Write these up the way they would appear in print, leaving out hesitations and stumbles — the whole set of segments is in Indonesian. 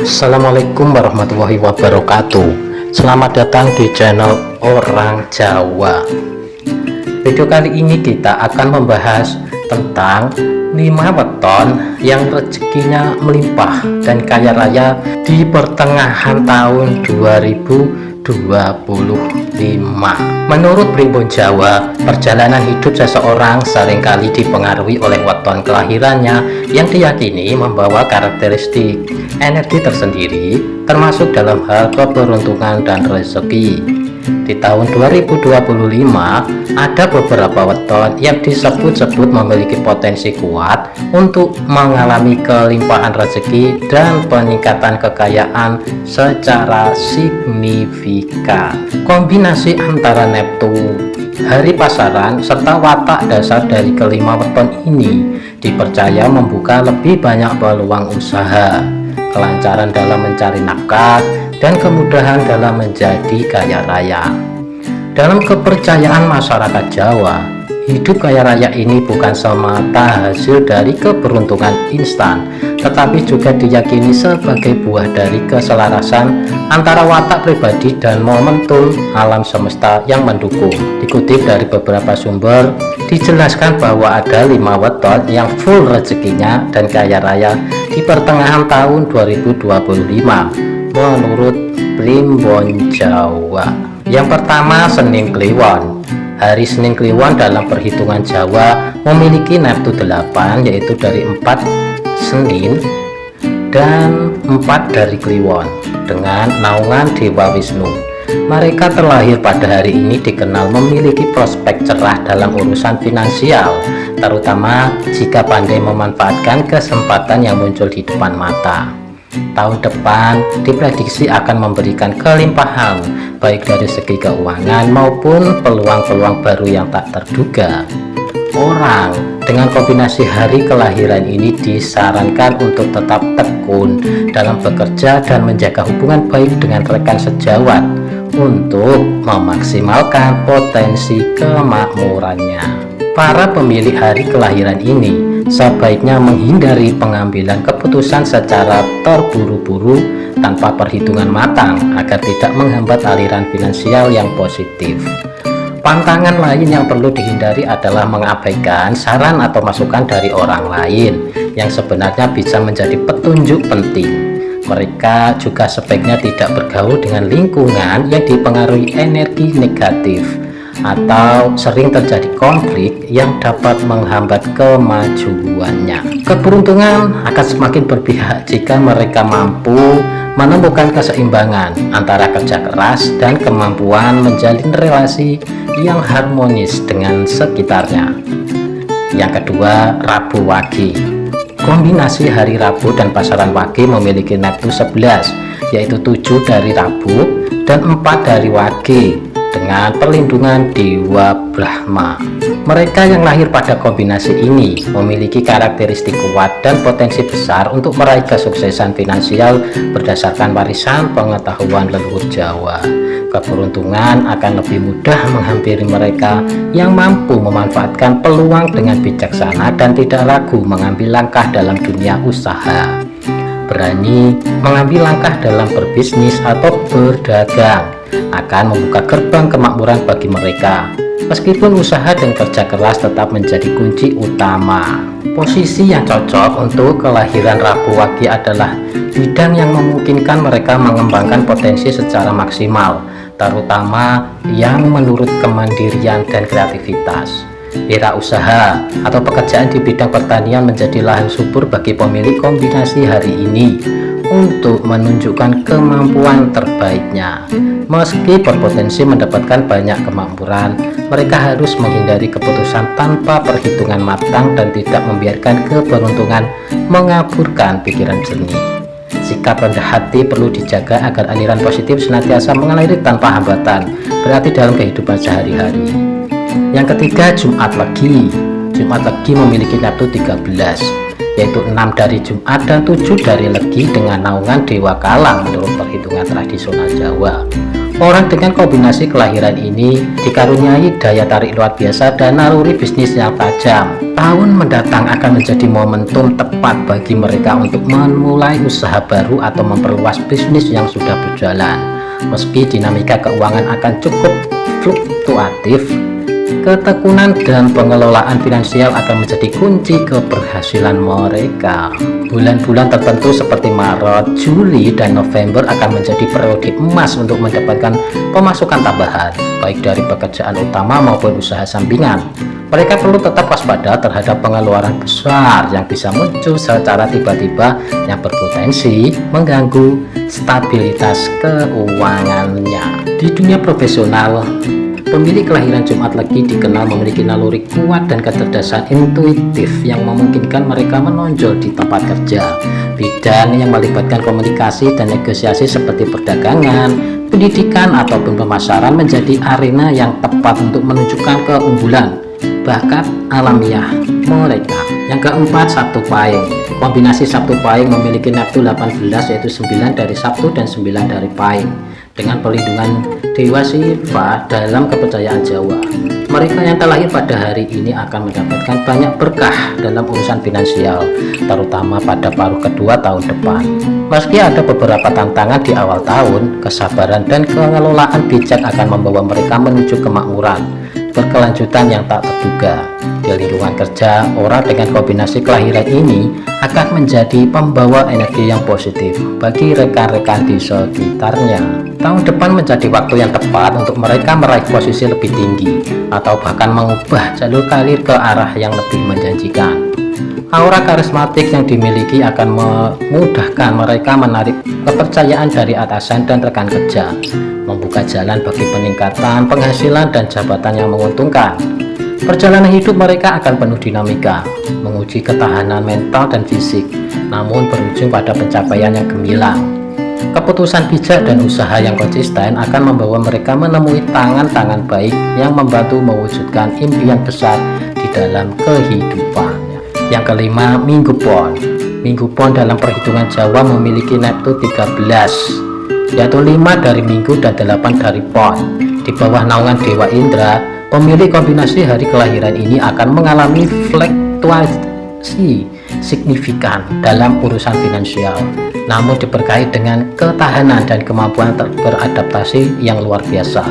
Assalamualaikum warahmatullahi wabarakatuh. Selamat datang di channel Orang Jawa. Video kali ini kita akan membahas tentang 5 weton yang rezekinya melimpah dan kaya raya di pertengahan tahun 2025. Menurut Primbon Jawa, perjalanan hidup seseorang seringkali dipengaruhi oleh weton kelahirannya yang diyakini membawa karakteristik energi tersendiri, termasuk dalam hal keberuntungan dan rezeki. Di tahun 2025 ada beberapa weton yang disebut-sebut memiliki potensi kuat untuk mengalami kelimpahan rezeki dan peningkatan kekayaan secara signifikan. Kombinasi antara Neptu, hari pasaran, serta watak dasar dari kelima weton ini dipercaya membuka lebih banyak peluang usaha, kelancaran dalam mencari nafkah, dan kemudahan dalam menjadi kaya raya. Dalam kepercayaan masyarakat Jawa, hidup kaya raya ini bukan semata hasil dari keberuntungan instan, tetapi juga diyakini sebagai buah dari keselarasan antara watak pribadi dan momentum alam semesta yang mendukung. Dikutip dari beberapa sumber, dijelaskan bahwa ada 5 weton yang full rezekinya dan kaya raya di pertengahan tahun 2025 menurut Primbon Jawa. Yang pertama, Senin Kliwon. Hari Senin Kliwon dalam perhitungan Jawa memiliki Neptu 8, yaitu dari 4 Senin dan 4 dari Kliwon dengan naungan Dewa Wisnu. Mereka terlahir pada hari ini dikenal memiliki prospek cerah dalam urusan finansial, terutama jika pandai memanfaatkan kesempatan yang muncul di depan mata. Tahun depan diprediksi akan memberikan kelimpahan baik dari segi keuangan maupun peluang-peluang baru yang tak terduga. Orang dengan kombinasi hari kelahiran ini disarankan untuk tetap tekun dalam bekerja dan menjaga hubungan baik dengan rekan sejawat untuk memaksimalkan potensi kemakmurannya. Para pemilik hari kelahiran ini sebaiknya menghindari pengambilan keputusan secara terburu-buru tanpa perhitungan matang agar tidak menghambat aliran finansial yang positif. Pantangan lain yang perlu dihindari adalah mengabaikan saran atau masukan dari orang lain yang sebenarnya bisa menjadi petunjuk penting. Mereka juga sebaiknya tidak bergaul dengan lingkungan yang dipengaruhi energi negatif atau sering terjadi konflik yang dapat menghambat kemajuannya. Keberuntungan akan semakin berpihak jika mereka mampu menemukan keseimbangan antara kerja keras dan kemampuan menjalin relasi yang harmonis dengan sekitarnya. Yang kedua, Rabu Wage. Kombinasi hari Rabu dan pasaran Wage memiliki Neptu 11, yaitu 7 dari Rabu dan 4 dari Wage dengan perlindungan Dewa Brahma. Mereka yang lahir pada kombinasi ini memiliki karakteristik kuat dan potensi besar untuk meraih kesuksesan finansial berdasarkan warisan pengetahuan leluhur Jawa. Keberuntungan akan lebih mudah menghampiri mereka yang mampu memanfaatkan peluang dengan bijaksana dan tidak ragu mengambil langkah dalam dunia usaha. Berani mengambil langkah dalam berbisnis atau berdagang akan membuka gerbang kemakmuran bagi mereka. Meskipun usaha dan kerja keras tetap menjadi kunci utama. Posisi yang cocok untuk kelahiran Rabu Wage adalah bidang yang memungkinkan mereka mengembangkan potensi secara maksimal, terutama yang menurut kemandirian dan kreativitas. Wira usaha atau pekerjaan di bidang pertanian menjadi lahan subur bagi pemilik kombinasi hari ini untuk menunjukkan kemampuan terbaiknya. Meski berpotensi mendapatkan banyak kemakmuran, mereka harus menghindari keputusan tanpa perhitungan matang dan tidak membiarkan keberuntungan mengaburkan pikiran jernih. Sikap rendah hati perlu dijaga agar aliran positif senantiasa mengalir tanpa hambatan, berarti dalam kehidupan sehari-hari. Yang ketiga, Jumat Legi. Jumat Legi memiliki Neptu 13, yaitu 6 dari Jumat dan 7 dari Legi dengan naungan Dewa Kalang menurut perhitungan tradisional Jawa. Orang dengan kombinasi kelahiran ini dikaruniai daya tarik luar biasa dan naluri bisnis yang tajam. Tahun mendatang akan menjadi momentum tepat bagi mereka untuk memulai usaha baru atau memperluas bisnis yang sudah berjalan. Meski dinamika keuangan akan cukup fluktuatif, ketekunan dan pengelolaan finansial akan menjadi kunci keberhasilan mereka. Bulan-bulan tertentu seperti Maret, Juli, dan November akan menjadi periode emas untuk mendapatkan pemasukan tambahan, baik dari pekerjaan utama maupun usaha sampingan. Mereka perlu tetap waspada terhadap pengeluaran besar yang bisa muncul secara tiba-tiba yang berpotensi mengganggu stabilitas keuangannya. Di dunia profesional, pemilik kelahiran Jumat Legi dikenal memiliki naluri kuat dan kecerdasan intuitif yang memungkinkan mereka menonjol di tempat kerja. Bidang yang melibatkan komunikasi dan negosiasi seperti perdagangan, pendidikan, ataupun pemasaran menjadi arena yang tepat untuk menunjukkan keunggulan bakat alamiah mereka. Yang keempat, Sabtu Pahing. Kombinasi Sabtu Pahing memiliki nafsu 18, yaitu 9 dari Sabtu dan 9 dari Pahing, dengan perlindungan Dewa Siva dalam kepercayaan Jawa. Mereka yang terlahir pada hari ini akan mendapatkan banyak berkah dalam urusan finansial, terutama pada paruh kedua tahun depan. Meski ada beberapa tantangan di awal tahun, kesabaran dan pengelolaan bijak akan membawa mereka menuju kemakmuran berkelanjutan yang tak terduga. Di lingkungan kerja, orang dengan kombinasi kelahiran ini akan menjadi pembawa energi yang positif bagi rekan-rekan di sekitarnya. Tahun depan menjadi waktu yang tepat untuk mereka meraih posisi lebih tinggi atau bahkan mengubah jalur karir ke arah yang lebih menjanjikan. Aura karismatik yang dimiliki akan memudahkan mereka menarik kepercayaan dari atasan dan rekan kerja, membuka jalan bagi peningkatan penghasilan dan jabatan yang menguntungkan. Perjalanan hidup mereka akan penuh dinamika, menguji ketahanan mental dan fisik, namun berujung pada pencapaian yang gemilang. Keputusan bijak dan usaha yang konsisten akan membawa mereka menemui tangan-tangan baik yang membantu mewujudkan impian besar di dalam kehidupannya. Yang kelima, Minggu Pon. Minggu Pon dalam perhitungan Jawa memiliki Neptu 13, yaitu 5 dari Minggu dan 8 dari Pon. Di bawah naungan Dewa Indra, pemilik kombinasi hari kelahiran ini akan mengalami fluktuasi signifikan dalam urusan finansial, namun diberkahi dengan ketahanan dan kemampuan beradaptasi yang luar biasa.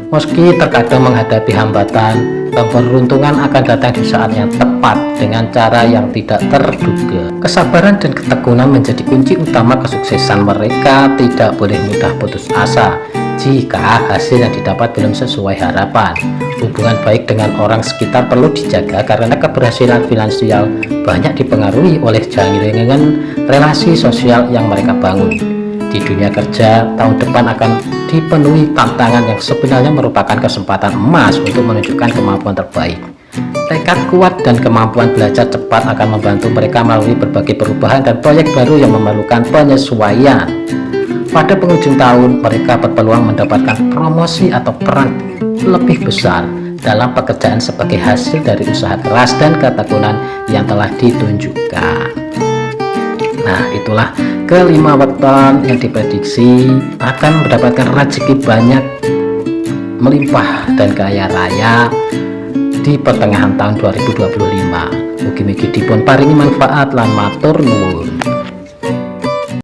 Meski terkadang menghadapi hambatan, keberuntungan akan datang di saat yang tepat dengan cara yang tidak terduga. Kesabaran dan ketekunan menjadi kunci utama kesuksesan mereka. Tidak boleh mudah putus asa jika hasil yang didapat belum sesuai harapan. Hubungan baik dengan orang sekitar perlu dijaga karena keberhasilan finansial banyak dipengaruhi oleh jaringan relasi sosial yang mereka bangun. Di dunia kerja, tahun depan akan dipenuhi tantangan yang sebenarnya merupakan kesempatan emas untuk menunjukkan kemampuan terbaik. Tekad kuat dan kemampuan belajar cepat akan membantu mereka melalui berbagai perubahan dan proyek baru yang memerlukan penyesuaian. Pada penghujung tahun, mereka berpeluang mendapatkan promosi atau peran lebih besar dalam pekerjaan sebagai hasil dari usaha keras dan ketekunan yang telah ditunjukkan. Nah, itulah kelima weton yang diprediksi akan mendapatkan rezeki banyak, melimpah dan kaya raya di pertengahan tahun 2025. Mugi-mugi dipun paringi manfaat lan matur nuwun.